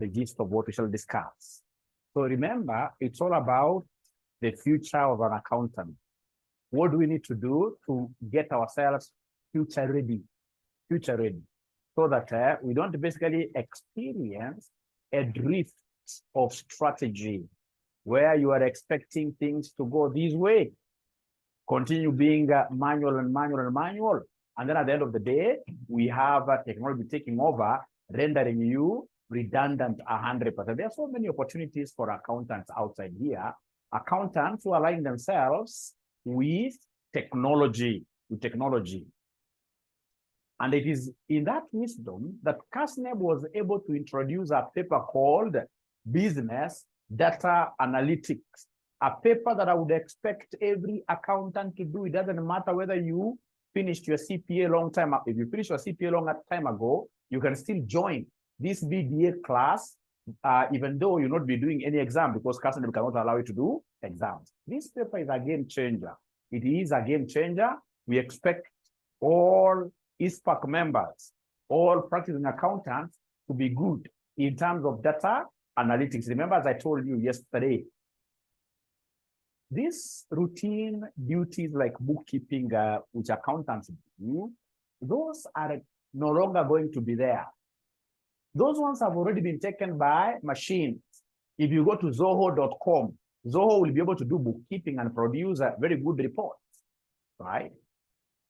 the gist of what we shall discuss. So remember, it's all about the future of an accountant. What do we need to do to get ourselves future ready, so that we don't basically experience a drift of strategy where you are expecting things to go this way, continue being manual, and then at the end of the day, we have technology taking over, rendering you redundant 100%. There are so many opportunities for accountants outside here. Accountants who align themselves with technology, And it is in that wisdom that CASNEB was able to introduce a paper called Business Data Analytics, a paper that I would expect every accountant to do. It doesn't matter whether you finished your CPA long time. If you finished your CPA long time ago, you can still join this BDA class, even though you'll not be doing any exam, because CASNEB cannot allow you to do exams. This paper is a game changer. It is a game changer. We expect all ISPAC members, all practicing accountants, to be good in terms of data analytics. Remember, as I told you yesterday, these routine duties like bookkeeping, which accountants do, those are no longer going to be there. Those ones have already been taken by machines. If you go to zoho.com, Zoho will be able to do bookkeeping and produce very good reports, right?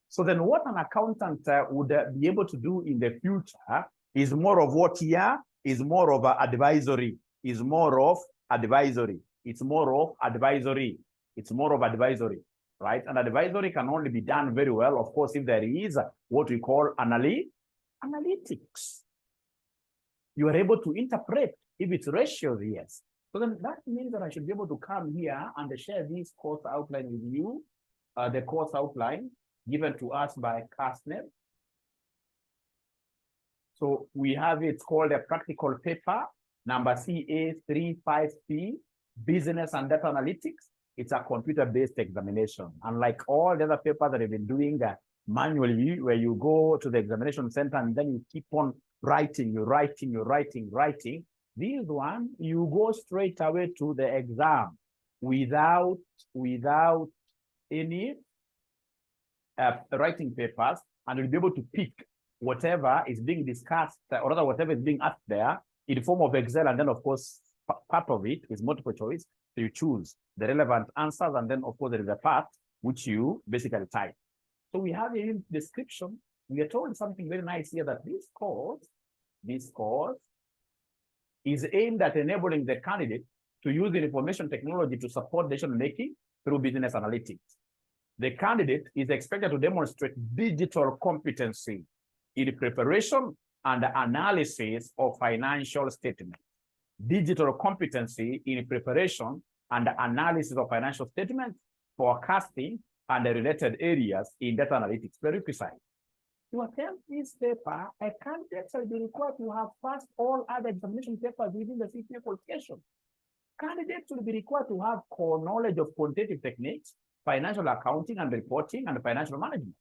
So then what an accountant would be able to do in the future is more of what here is more of advisory, It's more of advisory, right? And advisory can only be done very well, of course, if there is what we call analytics. You are able to interpret if it's ratios, yes. So then that means that I should be able to come here and share this course outline with you, the course outline given to us by CASNEB. So we have it called a practical paper, number CA35P, Business and Data Analytics. It's a computer-based examination. Unlike all the other papers that I've been doing manually, where you go to the examination center and then you keep on writing, you're writing. This one, you go straight away to the exam without any writing papers, and you'll be able to pick whatever is being discussed, or rather whatever is being asked there in the form of Excel, and then of course, part of it is multiple choice. So you choose the relevant answers, and then of course there is a part which you basically type. So we have a description. We are told something very nice here, that this course is aimed at enabling the candidate to use the information technology to support decision-making through business analytics. The candidate is expected to demonstrate digital competency in preparation and analysis of financial statements. Digital competency in preparation and analysis of financial statements, forecasting, and the related areas in data analytics. Very precise. To attempt this paper, a candidate will be required to have passed all other examination papers within the CPA qualification. Candidates will be required to have core knowledge of quantitative techniques, financial accounting and reporting, and financial management.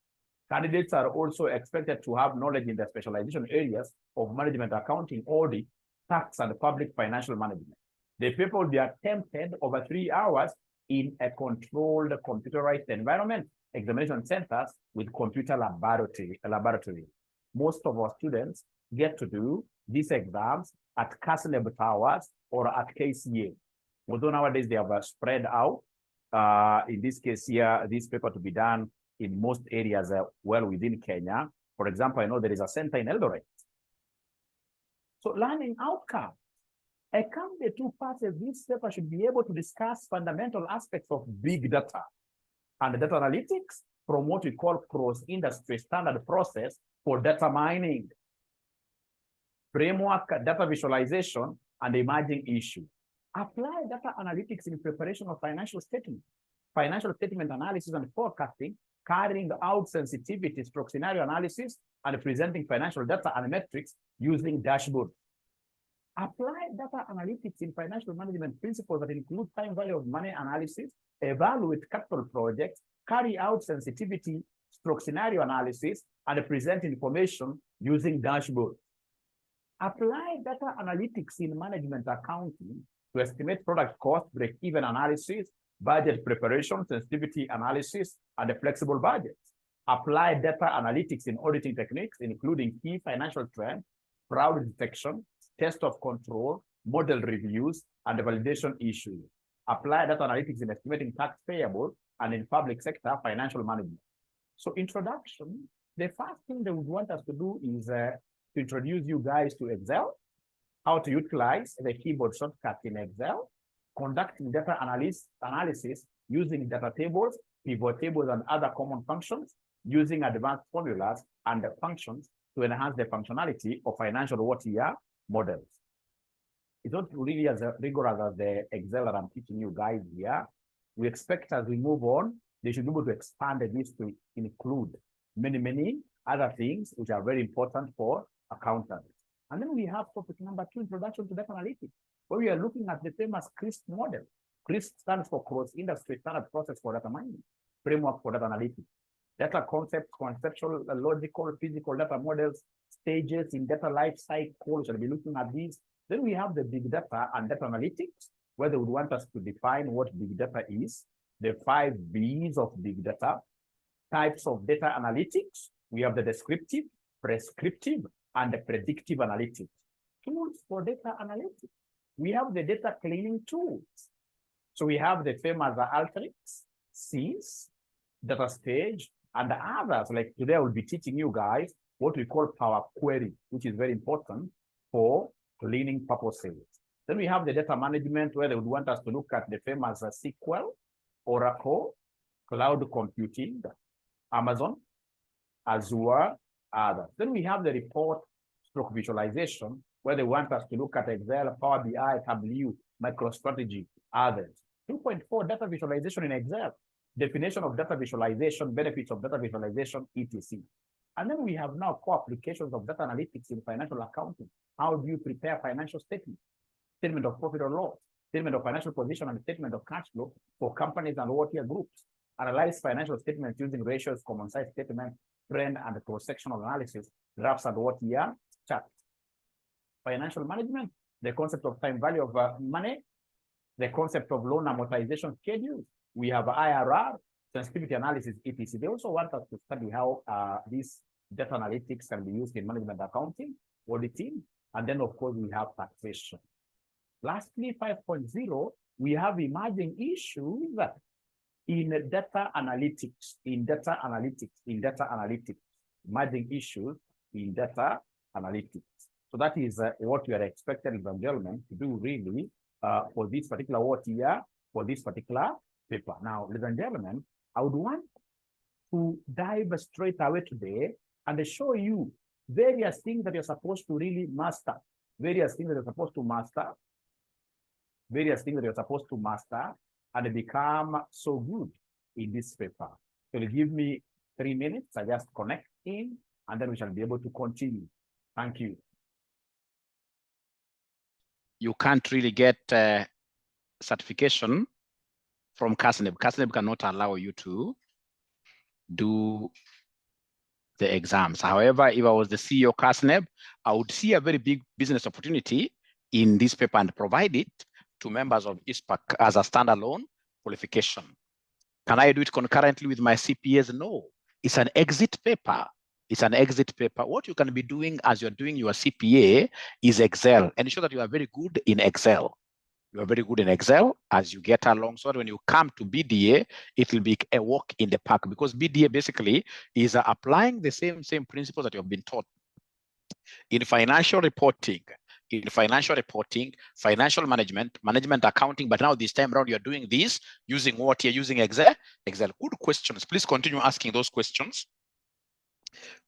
Candidates are also expected to have knowledge in the specialization areas of management accounting, audit, tax, and public financial management. The paper will be attempted over 3 hours in a controlled computerized environment, examination centers with computer laboratory. Most of our students get to do these exams at CASNEB Towers or at KCA. Although nowadays they have spread out, in this case here, this paper to be done in most areas well within Kenya. For example, I know there is a center in Eldoret. So learning outcome. A candidate who passes this paper should be able to discuss fundamental aspects of big data and data analytics from what we call cross-industry standard process for data mining, framework data visualization, and emerging issue. Apply data analytics in preparation of financial statement analysis and forecasting, carrying out sensitivity stroke scenario analysis, and presenting financial data and metrics using dashboards. Apply data analytics in financial management principles that include time value of money analysis, evaluate capital projects, carry out sensitivity stroke scenario analysis, and present information using dashboards. Apply data analytics in management accounting to estimate product cost, break-even analysis, budget preparation, sensitivity analysis, and a flexible budget. Apply data analytics in auditing techniques, including key financial trends, fraud detection, test of control, model reviews, and validation issues. Apply data analytics in estimating tax payable and in public sector financial management. So introduction, the first thing they would want us to do is to introduce you guys to Excel, how to utilize the keyboard shortcut in Excel, conducting data analysis using data tables, pivot tables, and other common functions, using advanced formulas and functions to enhance the functionality of financial OTR models. It's not really as rigorous as the Excel that I'm teaching you guys here. We expect as we move on, they should be able to expand this to include many other things which are very important for accountants. And then we have topic number 2, introduction to data analytics, where we are looking at the famous CRISP model. CRISP stands for Cross-Industry Standard Process for Data Mining, Framework for Data Analytics. Data concepts, conceptual, logical, physical data models, stages in data life cycle. We shall be looking at these. Then we have the big data and data analytics, where they would want us to define what big data is, the 5 B's of big data, types of data analytics. We have the descriptive, prescriptive, and the predictive analytics. Tools for data analytics. We have the data cleaning tools. So we have the famous Alteryx, SIS, Data Stage, and the others. Like today, I will be teaching you guys what we call Power Query, which is very important for cleaning purposes. Then we have the data management, where they would want us to look at the famous SQL, Oracle, cloud computing, Amazon, Azure, others. Then we have the report stroke visualization, where they want us to look at Excel, Power BI, Tableau, MicroStrategy, others. 2.4, data visualization in Excel, definition of data visualization, benefits of data visualization, etc. And then we have now core applications of data analytics in financial accounting. How do you prepare financial statements, statement of profit or loss, statement of financial position, and statement of cash flow for companies and OTR groups? Analyze financial statements using ratios, common size statement, trend, and cross-sectional analysis, graphs, and OTR charts. Financial management, the concept of time value of money, the concept of loan amortization schedule. We have IRR, sensitivity analysis, etc. They also want us to study how these data analytics can be used in management accounting, auditing, and then, of course, we have taxation. Lastly, 5.0, we have emerging issues in data analytics, emerging issues in data analytics. So that is what we are expected, ladies and gentlemen, to do really for this particular OTR, for this particular paper. Now, ladies and gentlemen, I would want to dive straight away today and show you various things that you're supposed to really master, and become so good in this paper. So you give me 3 minutes, I just connect in, and then we shall be able to continue. Thank you. You can't really get certification from CASNEB. CASNEB cannot allow you to do the exams. However, if I was the CEO of CASNEB, I would see a very big business opportunity in this paper and provide it to members of ISPAC as a standalone qualification. Can I do it concurrently with my CPAs? No, it's an exit paper. It's an exit paper. What you can be doing as you're doing your CPA is Excel, and ensure that you are very good in Excel. You are very good in Excel as you get along. So when you come to BDA, it will be a walk in the park, because BDA basically is applying the same principles that you have been taught in financial reporting, financial management, management accounting. But now this time around, you're doing this using what? You're using Excel. Good questions. Please continue asking those questions.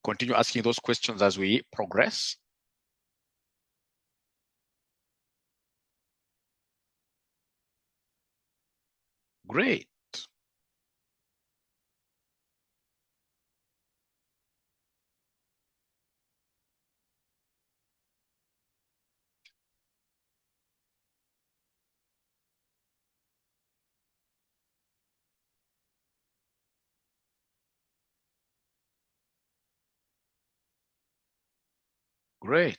Continue asking those questions as we progress. Great. Great.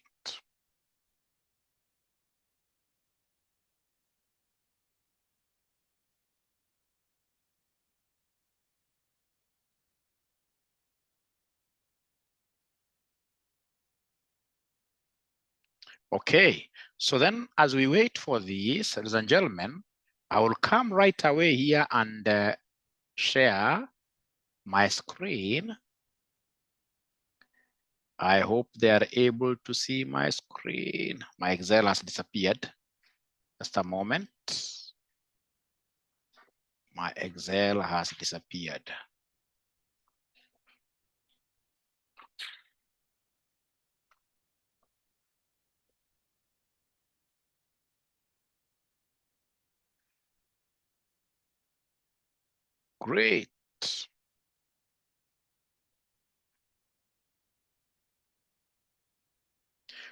Okay, so then as we wait for this, ladies and gentlemen, I will come right away here and share my screen. I hope they are able to see my screen. My Excel has disappeared. Just a moment. My Excel has disappeared. Great.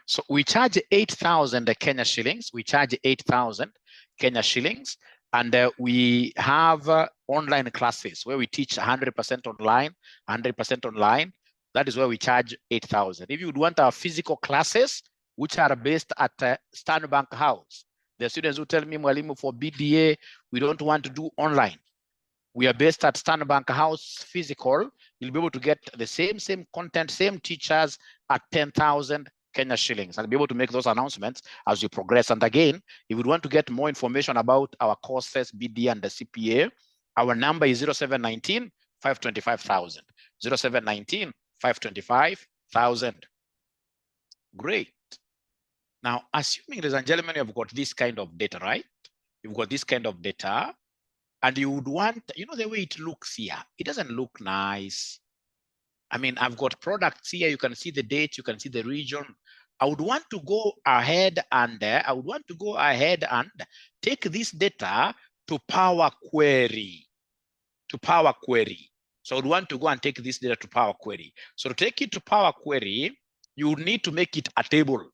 So we charge 8,000 Kenya shillings. We charge 8,000 Kenya shillings. And we have online classes where we teach 100% online, 100% online. That is where we charge 8,000. If you would want our physical classes, which are based at Stanbank House, the students who tell me, Mwalimu, for BDA, we don't want to do online. We are based at Stanbank House physical. You'll be able to get the same content, same teachers at 10,000 Kenya shillings. I'll be able to make those announcements as we progress. And again, if you want to get more information about our courses, BD and the CPA, our number is 0719 525,000. 0719 525,000. Great. Now, assuming, ladies and gentlemen, you've got this kind of data, right? You've got this kind of data, and you would want, you know, the way it looks here, it doesn't look nice. I mean, I've got products here. You can see the date, you can see the region. I would want to go ahead and take this data to Power Query. So I would want to go and take this data to Power Query. So to take it to Power Query, you would need to make it a table.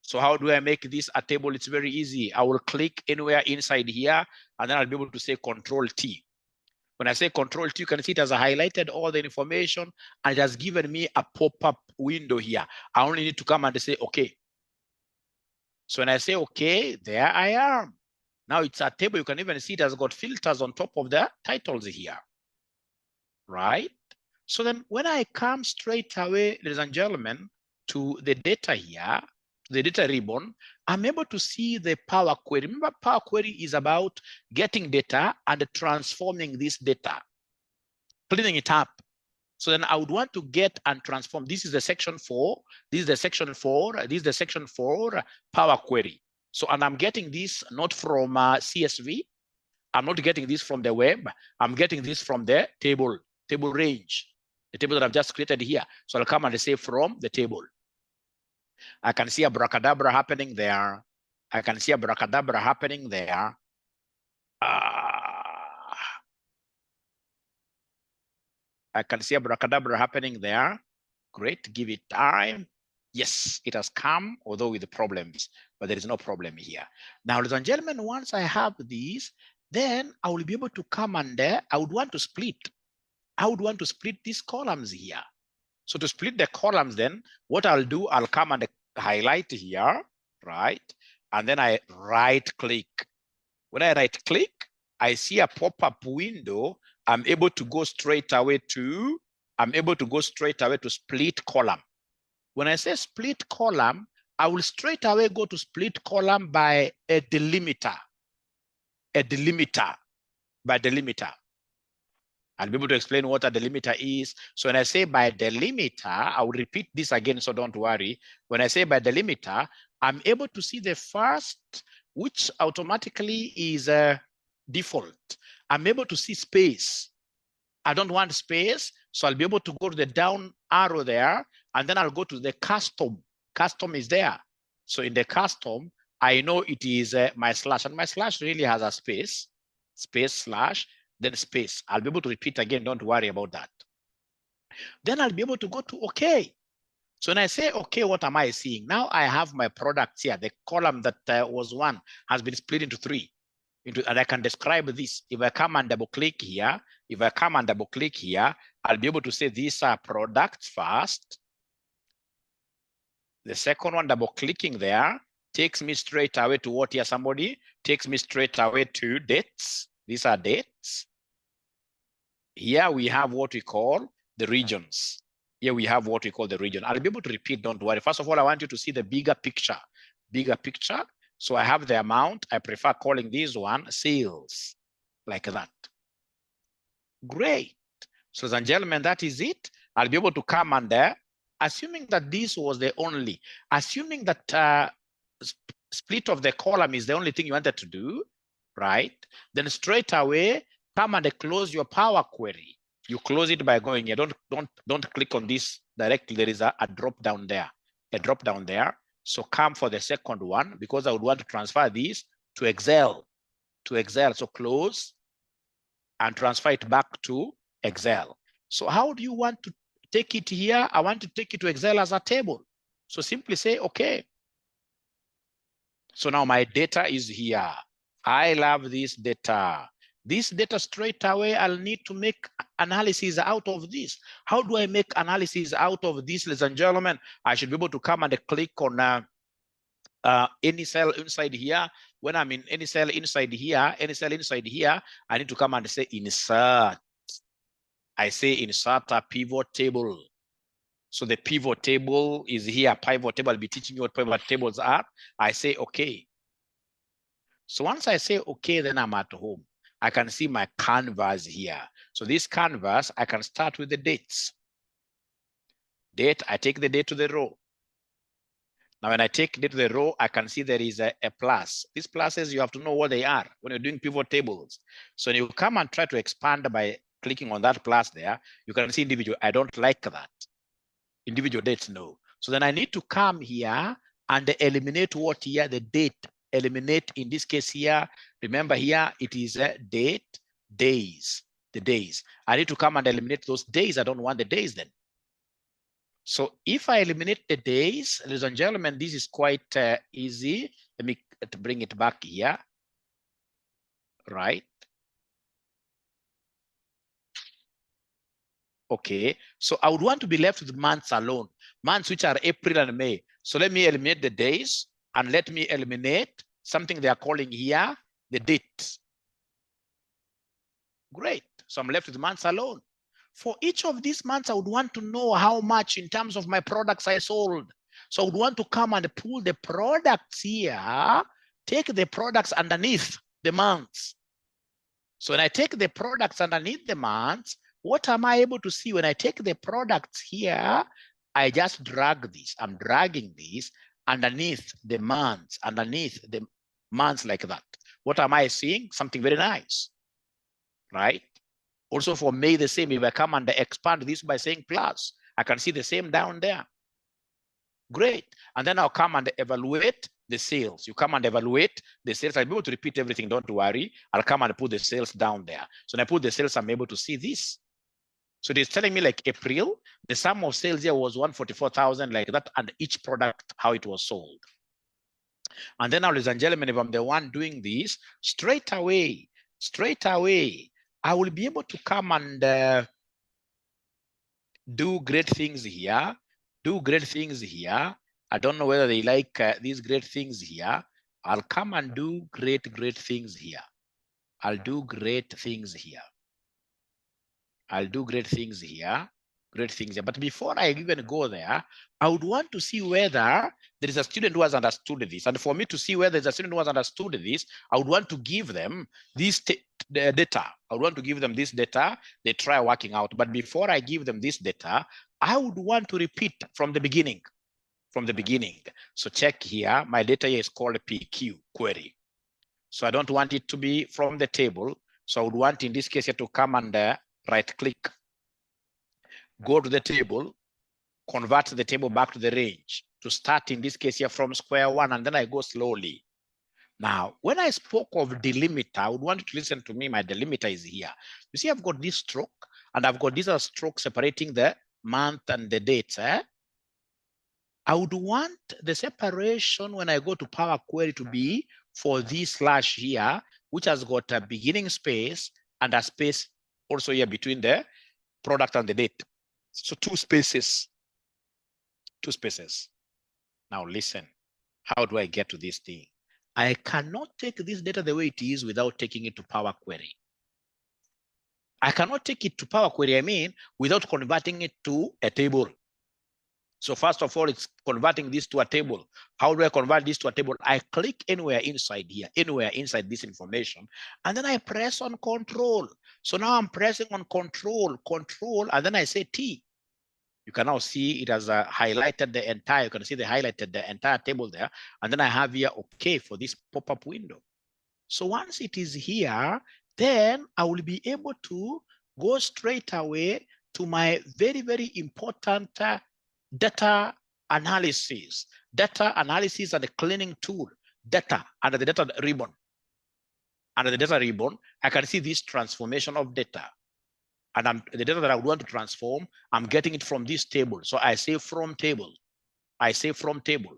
So how do I make this a table? It's very easy. I will click anywhere inside here, and then I'll be able to say Control T. When I say Control T, you can see it has highlighted all the information and it has given me a pop-up window here. I only need to come and say, okay. So when I say, okay, there I am. Now it's a table. You can even see it has got filters on top of the titles here, right? So then when I come straight away, ladies and gentlemen, to the data here, the data ribbon, I'm able to see the Power Query. Remember, Power Query is about getting data and transforming this data, cleaning it up. So then I would want to get and transform. This is the section 4. This is the section 4. This is the section 4 Power Query. So, and I'm getting this not from CSV. I'm not getting this from the web. I'm getting this from the table range, the table that I've just created here. So I'll come and say from the table. I can see abracadabra happening there. I can see abracadabra happening there. I can see abracadabra happening there. Great, give it time. Yes, it has come, although with the problems, but there is no problem here. Now, ladies and gentlemen, once I have these, then I will be able to come and I would want to split. I would want to split these columns here. So to split the columns, then what I'll do, I'll come and highlight here, right? And then I right click. When I right click, I see a pop-up window. I'm able to go straight away to split column. When I say split column, I will straight away go to split column by a delimiter. By delimiter. I'll be able to explain what a delimiter is. So when I say by delimiter, I will repeat this again, so don't worry. When I say by delimiter, I'm able to see the first, which automatically is default. I'm able to see space. I don't want space, so I'll be able to go to the down arrow there, and then I'll go to the custom. Custom is there. So in the custom, I know it is my slash, and my slash really has a space slash, then space. I'll be able to repeat again, don't worry about that. Then I'll be able to go to okay. So when I say okay, what am I seeing? Now I have my products here. The column that was 1 has been split into 3. And I can describe this. If I come and double click here, I'll be able to say these are products first. The second one, double clicking there, takes me straight away to what here? Somebody takes me straight away to dates. These are dates. Here we have what we call the regions. Here we have what we call the region. I'll be able to repeat, don't worry. First of all, I want you to see the bigger picture. bigger picture. So I have the amount. I prefer calling this one sales, like that. Great. So, ladies and gentlemen, that is it. I'll be able to come under, assuming that this was the only, assuming that split of the column is the only thing you wanted to do, right? Then straight away, come and close your Power Query. You close it by going here. Don't click on this directly. There is a drop down there, a drop down there. So come for the second one, because I would want to transfer this to Excel, So close and transfer it back to Excel. So how do you want to take it here? I want to take it to Excel as a table. So simply say, okay. So now my data is here. I love this data. This data straight away, I'll need to make analysis out of this. How do I make analysis out of this, ladies and gentlemen? I should be able to come and click on any cell inside here. When I'm in any cell inside here, I need to come and say insert. I say insert a pivot table. So the pivot table is here. Pivot table, I'll be teaching you what pivot tables are. I say okay. So once I say okay, then I'm at home. I can see my canvas here. So this canvas, I can start with the dates. Date, I take the date to the row. Now, when I take date to the row, I can see there is a plus. These pluses, you have to know what they are when you're doing pivot tables. So when you come and try to expand by clicking on that plus there, you can see individual. I don't like that. Individual dates, no. So then I need to come here and eliminate what here, the date. Eliminate, in this case here, remember here, it is a date, days, the days. I need to come and eliminate those days. I don't want the days then. So if I eliminate the days, ladies and gentlemen, this is quite easy. Let me bring it back here, right? Okay, so I would want to be left with months alone, months which are April and May. So let me eliminate the days and let me eliminate something they are calling here the date. Great, so I'm left with months alone. For each of these months, I would want to know how much in terms of my products I sold. So I would want to come and pull the products here, take the products underneath the months. So when I take the products underneath the months, what am I able to see? When I take the products here, I just drag this. I'm dragging this underneath the months like that. What am I seeing? Something very nice, right? Also for May, the same. If I come and expand this by saying plus, I can see the same down there. Great. And then I'll come and evaluate the sales. You come and evaluate the sales. I'll be able to repeat everything. Don't worry. I'll come and put the sales down there. So when I put the sales, I'm able to see this. So it is telling me like April, the sum of sales here was 144,000 like that, and each product, how it was sold. And then now, ladies and gentlemen, if I'm the one doing this, straight away, I will be able to come and do great things here. I don't know whether they like these great things here. I'll come and do great things here. I'll do great things here. But before I even go there, I would want to see whether there is a student who has understood this. And for me to see whether there's a student who has understood this, I would want to give them this data. I would want to give them this data. They try working out. But before I give them this data, I would want to repeat from the beginning. So check here. My data here is called PQ query. So I don't want it to be from the table. So I would want in this case here to come and right click, go to the table, convert the table back to the range, to start in this case here from square one, and then I go slowly. Now, when I spoke of delimiter, I would want you to listen to me. My delimiter is here. You see, I've got this stroke, and I've got this stroke separating the month and the dates. I would want the separation when I go to Power Query to be for this slash here, which has got a beginning space and a space also here between the product and the date. So two spaces. Now listen, how do I get to this thing? I cannot take this data the way it is without taking it to Power Query. I cannot take it to Power Query, without converting it to a table. So first of all, it's converting this to a table. How do I convert this to a table? I click anywhere inside here, anywhere inside this information, and then I press on control. So now I'm pressing on control, and then I say T. You can now see it has highlighted the entire, you can see they highlighted the entire table there. And then I have here, okay, for this pop-up window. So once it is here, then I will be able to go straight away to my very, very important data analysis. Data analysis and the cleaning tool, data under the data ribbon. Under the data ribbon, I can see this transformation of data. And the data that I want to transform, I'm getting it from this table. So I say from table. I say from table.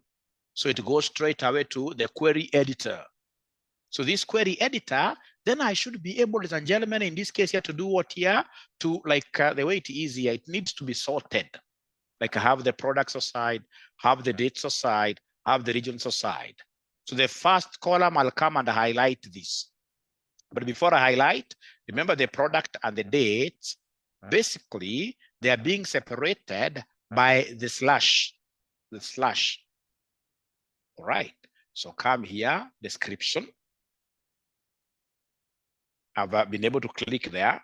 So it goes straight away to the query editor. So this query editor, then I should be able, ladies and gentlemen, in this case here, to do what here? To like the way it is here, it needs to be sorted. Like I have the products aside, have the dates aside, have the regions aside. So the first column, I'll come and highlight this. But before I highlight, remember the product and the dates, basically, they are being separated by the slash. All right. So come here, description. I've been able to click there.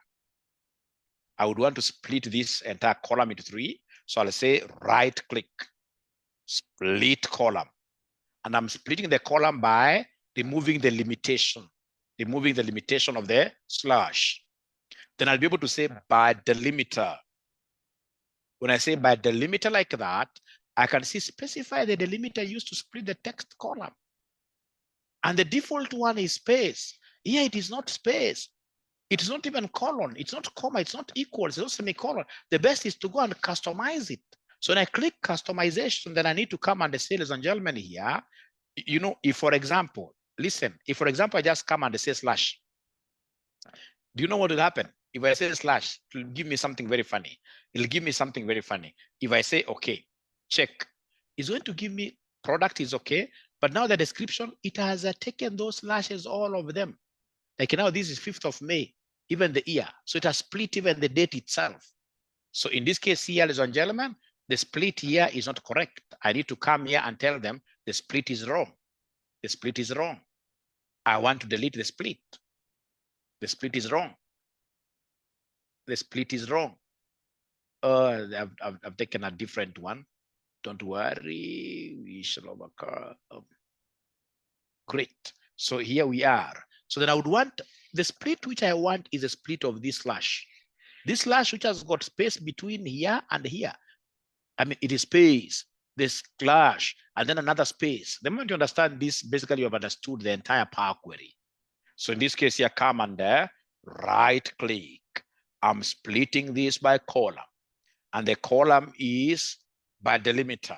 I would want to split this entire column into 3. So I'll say right click, split column. And I'm splitting the column by removing the limitation of the slash. Then I'll be able to say by delimiter. When I say by delimiter like that, I can see specify the delimiter used to split the text column. And the default one is space. Here it is not space. It is not even colon. It's not comma. It's not equal. It's not semicolon. The best is to go and customize it. So when I click customization, then I need to come and say, ladies and gentlemen, here, you know, if for example, listen, if for example, I just come and say slash, do you know what will happen? If I say slash, it will give me something very funny. It'll give me something very funny. If I say, okay, check, it's going to give me product is okay. But now the description, it has taken those slashes, all of them. Like now this is 5th of May, even the year. So it has split even the date itself. So in this case here, ladies and gentlemen, the split here is not correct. I need to come here and tell them the split is wrong. The split is wrong. I want to delete the split. The split is wrong. The split is wrong. I've taken a different one. Don't worry, we shall overcome. Great. So here we are. So then I would want the split which I want is a split of this slash. This slash which has got space between here and here. I mean, it is space, this slash, and then another space. The moment you understand this, basically you have understood the entire Power Query. So in this case here, come under right click. I'm splitting this by column. And the column is by delimiter.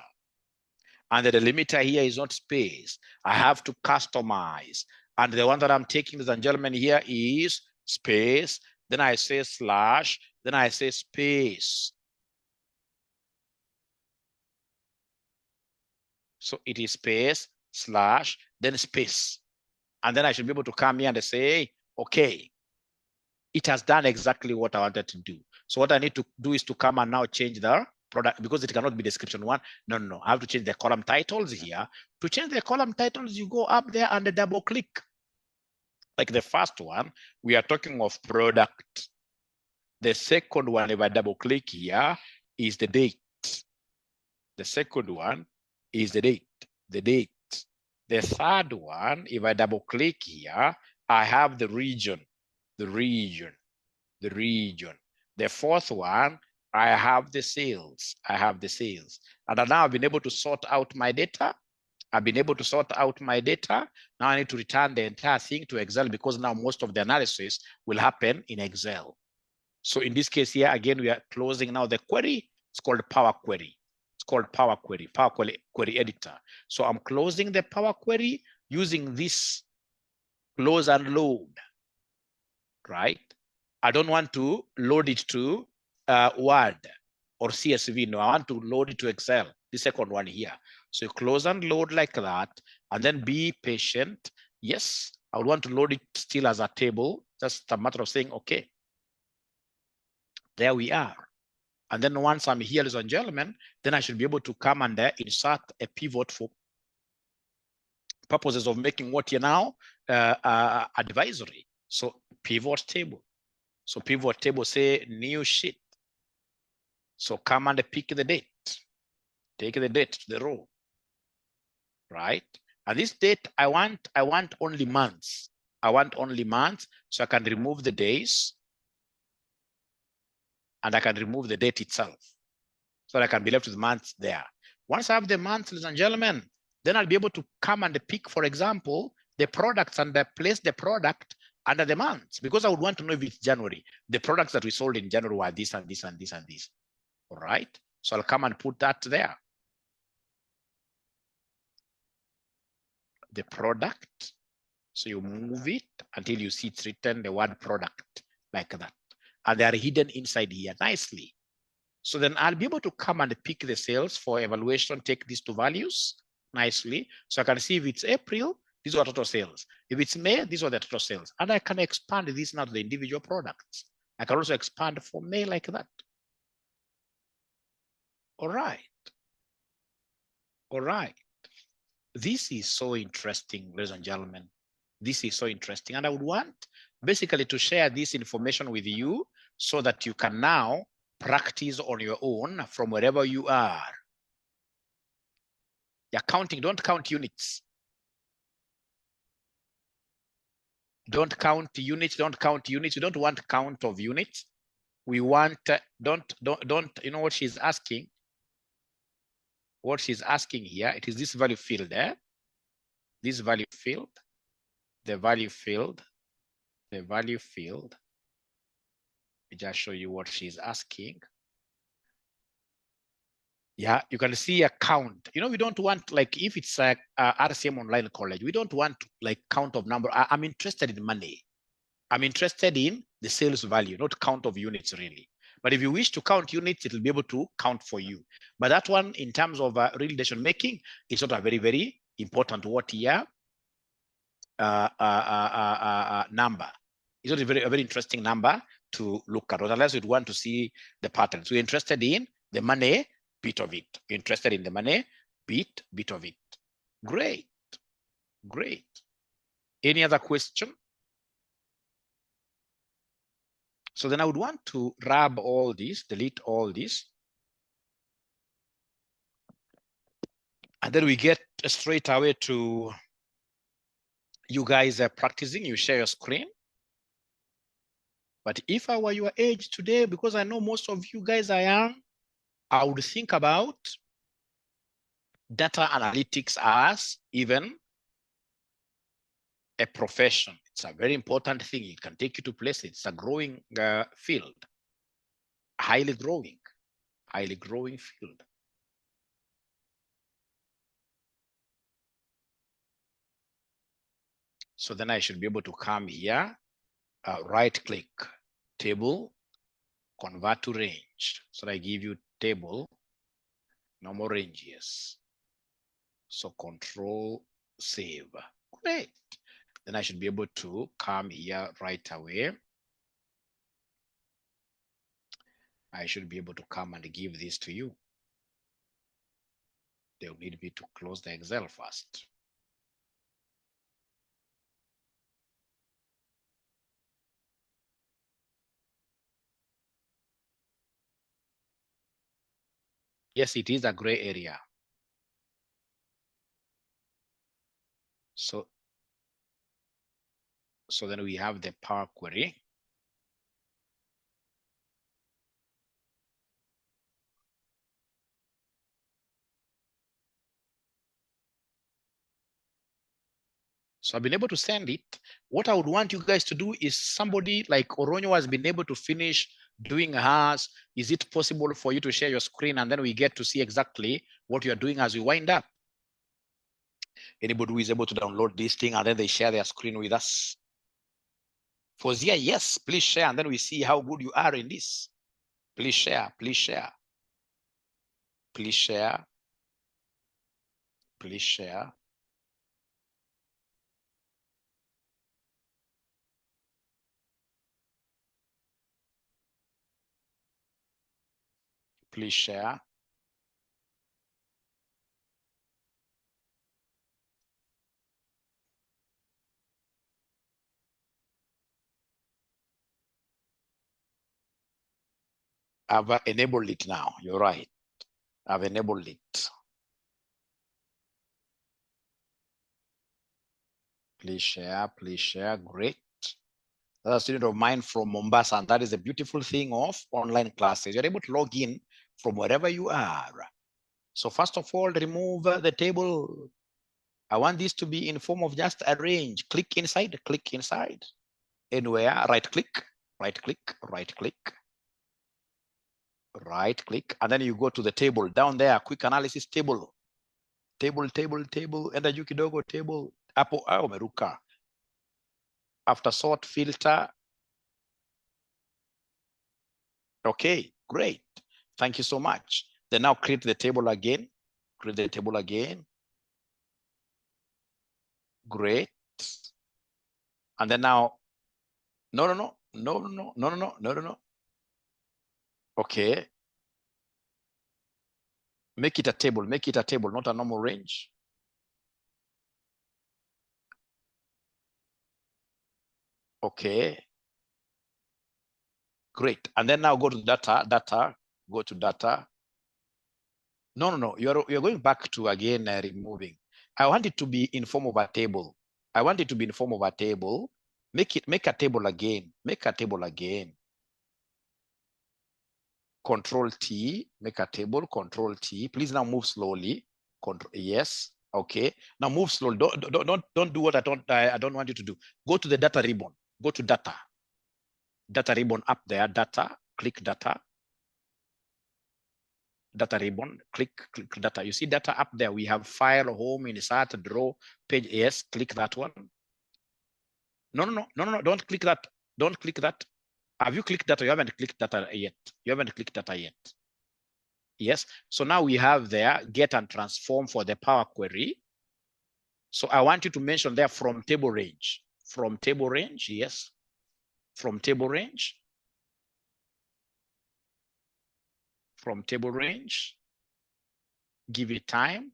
And the delimiter here is not space. I have to customize. And the one that I'm taking, ladies and gentlemen, here is space. Then I say slash. Then I say space. So it is space, slash, then space. And then I should be able to come here and say, okay, it has done exactly what I wanted to do. So what I need to do is to come and now change the product, because it cannot be description 1. No. I have to change the column titles here. To change the column titles, you go up there and double click. Like the first one, we are talking of product. The second one, if I double click here, is the date. The second one is the date. The third one, if I double click here, I have the region. The fourth one, I have the sales. And now I've been able to sort out my data. Now I need to return the entire thing to Excel, because now most of the analysis will happen in Excel. So in this case here, again, we are closing now the query. It's called Power Query. Power Query Editor. So I'm closing the Power Query using this close and load, right? I don't want to load it to Word or CSV. No, I want to load it to Excel, the second one here. So you close and load like that, and then be patient. Yes, I would want to load it still as a table. Just a matter of saying, okay, there we are. And then once I'm here, ladies and gentlemen, then I should be able to come and insert a pivot for purposes of making what here now advisory. So pivot table. So pivot table say new sheet. So come and pick the date. Take the date to the row. Right? And this date, I want only months. I want only months, so I can remove the days and I can remove the date itself. So I can be left with months there. Once I have the months, ladies and gentlemen, then I'll be able to come and pick, for example, the products and place the product under the months, because I would want to know if it's January. The products that we sold in January were this and this and this and this. All right. So I'll come and put that there. The product. So you move it until you see it's written the word product like that. And they are hidden inside here nicely. So then I'll be able to come and pick the sales for evaluation, take these two values nicely. So I can see if it's April, these are total sales. If it's May, these are the total sales. And I can expand this now to the individual products. I can also expand for May like that. All right. All right. This is so interesting, ladies and gentlemen. This is so interesting. And I would want basically to share this information with you so that you can now practice on your own from wherever you are. You're counting, don't count units. Don't count units, don't count units. We don't want count of units. We want, don't, you know what she's asking? What she's asking here, it is this value field there. This value field, the value field, the value field. Let me just show you what she's asking. Yeah, you can see a count. You know, we don't want, like, if it's a RCM Online College, we don't want like count of number. I'm interested in money. I'm interested in the sales value, not count of units really. But if you wish to count units, it will be able to count for you. But that one, in terms of real decision making, is not a very, very important what here number. It's not a very interesting number to look at, unless you'd want to see the pattern. So you're interested in the money bit of it. You're interested in the money bit of it. Great, great. Any other question? So then I would want to grab all this, delete all this. And then we get straight away to you guys are practicing, you share your screen. But if I were your age today, because I know most of you guys are young, I would think about data analytics as even a profession. It's a very important thing. It can take you to places. It's a growing field, highly growing field. So then I should be able to come here, right click, table, convert to range. So I give you table, normal ranges. So control save. Great. Then I should be able to come here right away. I should be able to come and give this to you. They'll need me to close the Excel first. Yes, it is a gray area. So then we have the Power Query. So I've been able to send it. What I would want you guys to do is somebody like Oronyo has been able to finish doing hers. Is it possible for you to share your screen and then we get to see exactly what you are doing as we wind up? Anybody who is able to download this thing and then they share their screen with us? Fozia, yes, please share and then we see how good you are in this. Please share, please share. Please share. Please share. Please share. I've enabled it now. You're right. I've enabled it. Please share. Please share. Great. That's a student of mine from Mombasa, and that is a beautiful thing of online classes. You're able to log in from wherever you are. So first of all, remove the table. I want this to be in form of just arrange. Click inside, anywhere, right click, right click, right click, right click, and then you go to the table down there, quick analysis table, enda juu kidogo table, hapo umeruka. After sort filter. Okay, great. Thank you so much. Then now create the table again. Create the table again. Great. And then now, no. Okay. Make it a table, not a normal range. Okay. Great. And then now go to data, go to data. No. You're going back to again removing. I want it to be in form of a table. Make a table again. Control T, make a table, Control T. Please now move slowly. Yes. Okay. Now move slowly. Don't do what I don't want you to do. Go to the data ribbon. Go to data. Data ribbon up there, data, click data. Data ribbon, click data. You see data up there. We have file, home, insert, draw, page. Yes, click that one. No, don't click that. Don't click that. Have you clicked data? You haven't clicked data yet. Yes. So now we have there get and transform for the Power Query. So I want you to mention there from table range. From table range, yes. From table range. From table range. Give it time.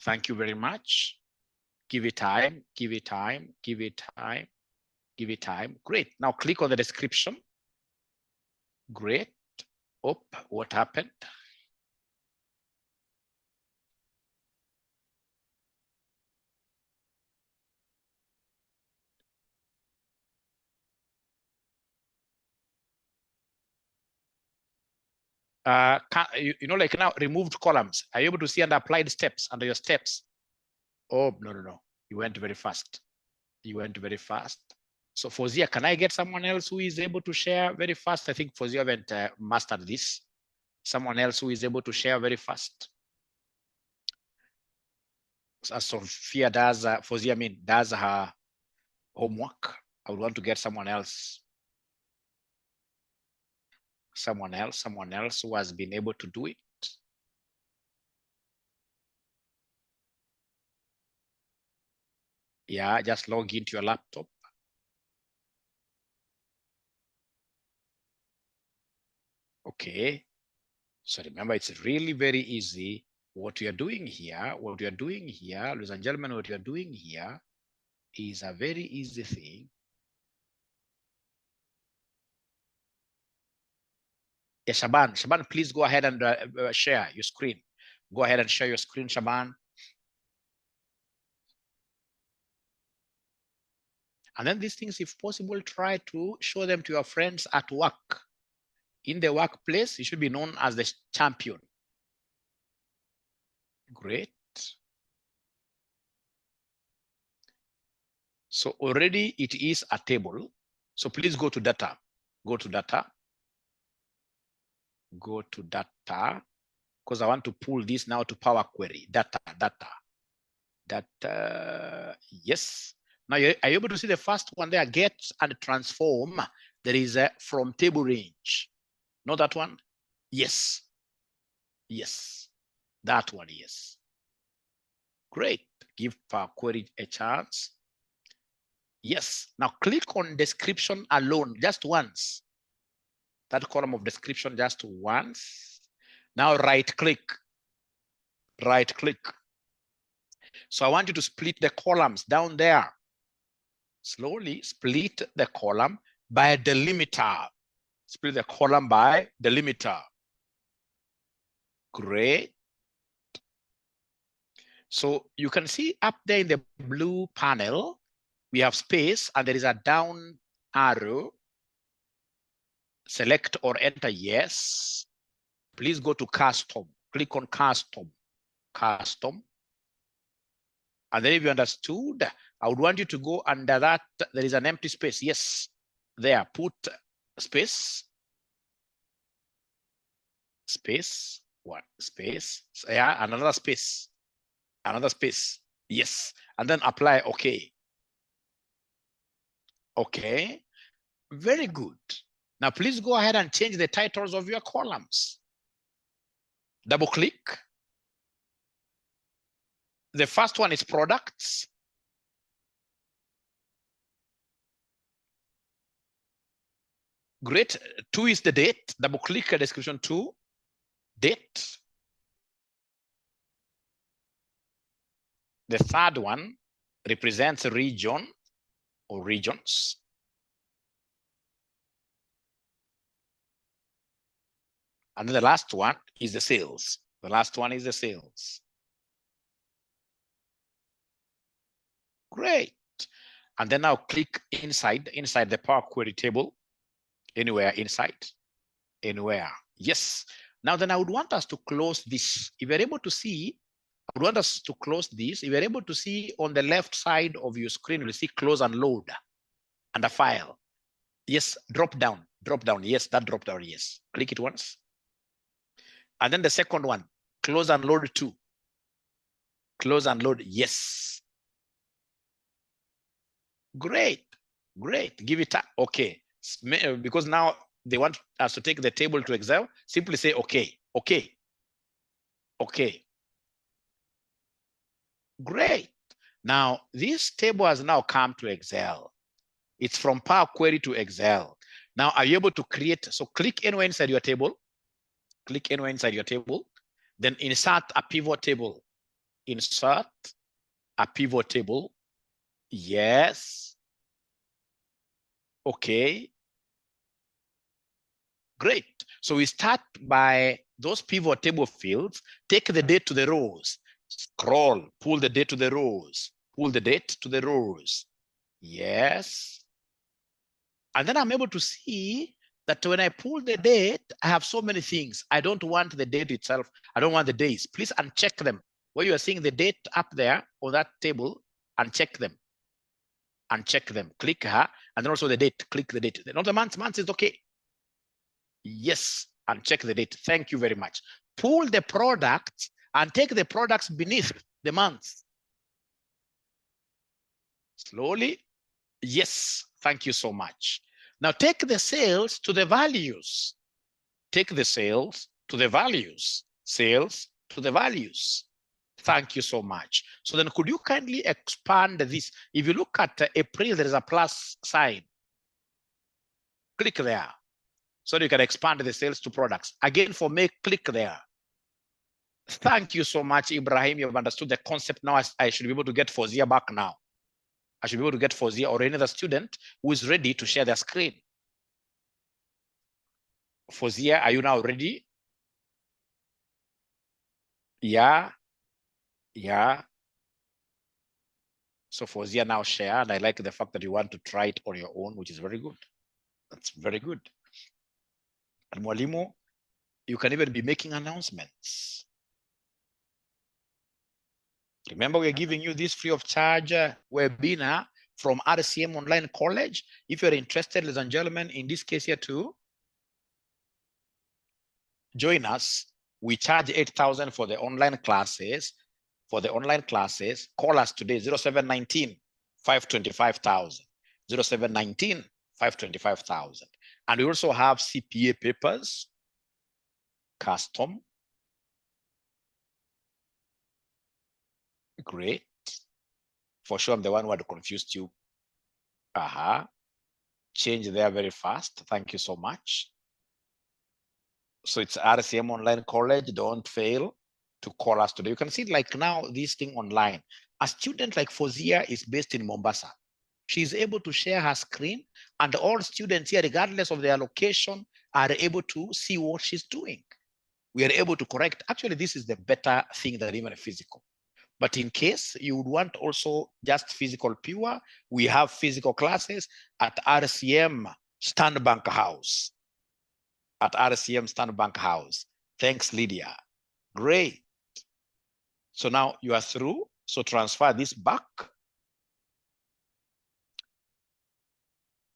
Thank you very much. Give it time. Great. Now click on the description. Great. Oh, what happened? Like now removed columns. Are you able to see under applied steps, under your steps? Oh, no. You went very fast. So Fozia, can I get someone else who is able to share very fast? I think Fozia haven't mastered this. Someone else who is able to share very fast. So Sophia does, Fozia does her homework. I would want to get someone else. Someone else who has been able to do it. Yeah, just log into your laptop. Okay. So remember, it's really very easy. What you're doing here, ladies and gentlemen, what you're doing here is a very easy thing. Yeah, Shaban, please go ahead and share your screen. Go ahead and share your screen, Shaban. And then these things, if possible, try to show them to your friends at work. In the workplace, you should be known as the champion. Great. So already it is a table. So please go to data. Go to data, because I want to pull this now to Power Query. Data. Yes. Now, are you able to see the first one there? Get and transform. There is a from table range. Know that one? Yes. That one, yes. Great. Give Power Query a chance. Yes. Now click on description alone, just once. That column of description just once. Now right click. Right click. So I want you to split the columns down there. Slowly split the column by a delimiter. Split the column by delimiter. Great. So you can see up there in the blue panel, we have space and there is a down arrow. Select or enter yes. Please go to custom. Click on custom. Custom. And then if you understood, I would want you to go under that. There is an empty space. Yes. There. Put space. Space. One space. So yeah, another space. Another space. Yes. And then apply OK. Okay. Very good. Now, please go ahead and change the titles of your columns. Double click. The first one is products. Great. 2 is the date. Double click a description 2. Date. The third one represents a region or regions. And then the last one is the sales. The last one is the sales. Great. And then now click inside the Power Query table. Anywhere inside. Anywhere. Yes. Now then I would want us to close this. If you're able to see, I would want us to close this. If you're able to see on the left side of your screen, you'll see close and load and a file. Yes, drop down. Yes, that drop down. Yes. Click it once. And then the second one, close and load 2. Close and load. Yes. Great. Great. Give it a okay. Because now they want us to take the table to Excel. Simply say okay. Okay. Okay. Great. Now, this table has now come to Excel. It's from Power Query to Excel. Now, are you able to create? So click anywhere inside your table. Click anywhere inside your table. Then insert a pivot table. Insert a pivot table. Yes. Okay. Great. So we start by those pivot table fields. Take the date to the rows. Scroll, pull the date to the rows. Pull the date to the rows. Yes. And then I'm able to see that when I pull the date, I have so many things. I don't want the date itself. I don't want the days. Please uncheck them. Where you are seeing the date up there on that table, uncheck them. Uncheck them. Click her. And then also the date. Click the date. Not the month. Month is okay. Yes. Uncheck the date. Thank you very much. Pull the products and take the products beneath the months. Slowly. Yes. Thank you so much. Now take the sales to the values. Take the sales to the values. Sales to the values. Thank you so much. So then could you kindly expand this? If you look at April, there is a plus sign. Click there. So you can expand the sales to products. Again, for May, click there. Thank you so much, Ibrahim. You've understood the concept now. I should be able to get Fozia back now. I should be able to get Fozia or any other student who is ready to share their screen. Fozia, are you now ready? Yeah. Yeah. So Fozia now share, and I like the fact that you want to try it on your own, which is very good. That's very good. And Mwalimu, you can even be making announcements. Remember, we're giving you this free of charge webinar from RCM Online College. If you're interested, ladies and gentlemen, in this case here too, join us. We charge 8,000 for the online classes. For the online classes, call us today, 0719 525,000. 0719 525,000. And we also have CPA papers, custom. Great. For sure, I'm the one who had confused you. Change there very fast. Thank you so much. So it's RCM Online College. Don't fail to call us today. You can see like now this thing online. A student like Fozia is based in Mombasa. She's able to share her screen, and all students here, regardless of their location, are able to see what she's doing. We are able to correct. Actually, this is the better thing than even physical. But in case you would want also just physical pure, we have physical classes at RCM Standbank House. At RCM Standbank House. Thanks, Lydia. Great. So now you are through. So transfer this back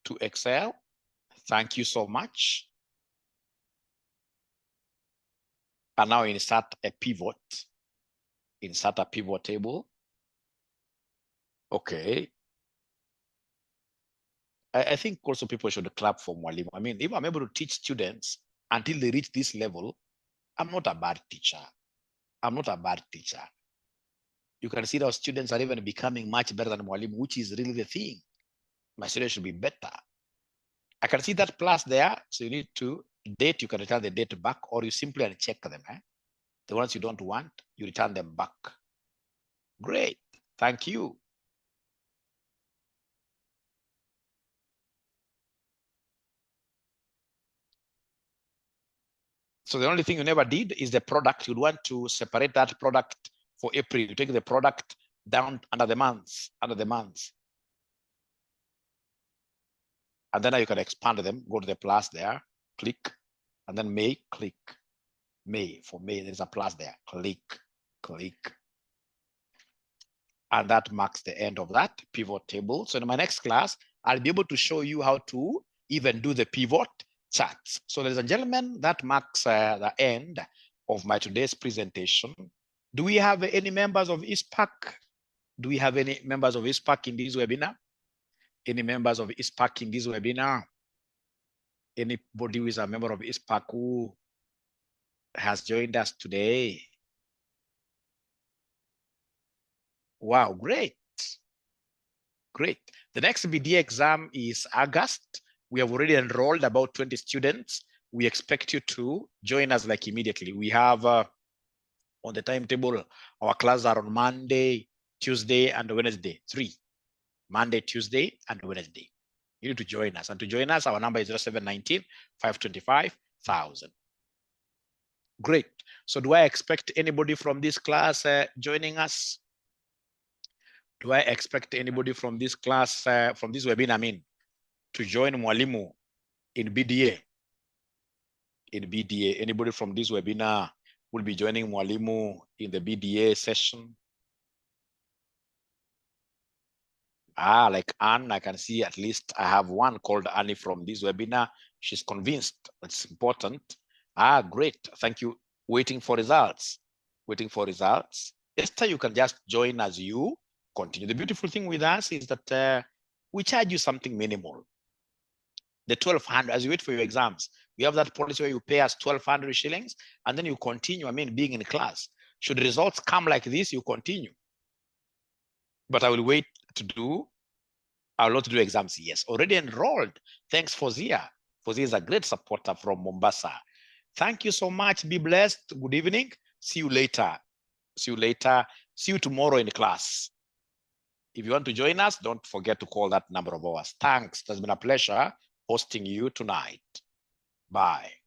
to Excel. Thank you so much. And now insert a pivot. Insert a pivot table. Okay. I think also people should clap for Mwalimu. I mean, if I'm able to teach students until they reach this level, I'm not a bad teacher. I'm not a bad teacher. You can see that students are even becoming much better than Mwalimu, which is really the thing. My students should be better. I can see that plus there. So you need to date, you can return the date back, or you simply uncheck them. The ones you don't want, you return them back. Great. Thank you. So the only thing you never did is the product. You'd want to separate that product for April. You take the product down under the months, And then you can expand them, go to the plus there, click, and then May, click. May, for May, there's a plus there, click. And that marks the end of that pivot table. So in my next class, I'll be able to show you how to even do the pivot charts. So ladies and gentlemen, that marks the end of my today's presentation. Do we have any members of ISPAC? Do we have any members of ISPAC in this webinar? Any members of ISPAC in this webinar? Anybody who is a member of ISPAC who has joined us today? Wow, great. Great. The next BDA exam is August. We have already enrolled about 20 students. We expect you to join us like immediately. We have on the timetable, our classes are on Monday, Tuesday, and Wednesday, 3. Monday, Tuesday, and Wednesday. You need to join us. And to join us, our number is 0719-525-1000. Great. So do I expect anybody from this class joining us? Do I expect anybody from this class, from this webinar, to join Mwalimu in BDA? In BDA, anybody from this webinar will be joining Mwalimu in the BDA session? Like Anne, I can see at least I have one called Annie from this webinar. She's convinced that's important. Great. Thank you. Waiting for results. Esther, you can just join as you continue. The beautiful thing with us is that we charge you something minimal. The 1,200, as you wait for your exams, we have that policy where you pay us 1,200 shillings and then you continue, being in class. Should results come like this, you continue. But I will wait I will not do exams. Yes, already enrolled. Thanks, Fozia. Fozia is a great supporter from Mombasa. Thank you so much. Be blessed. Good evening. See you later. See you tomorrow in class. If you want to join us, don't forget to call that number of ours. Thanks. It has been a pleasure hosting you tonight. Bye.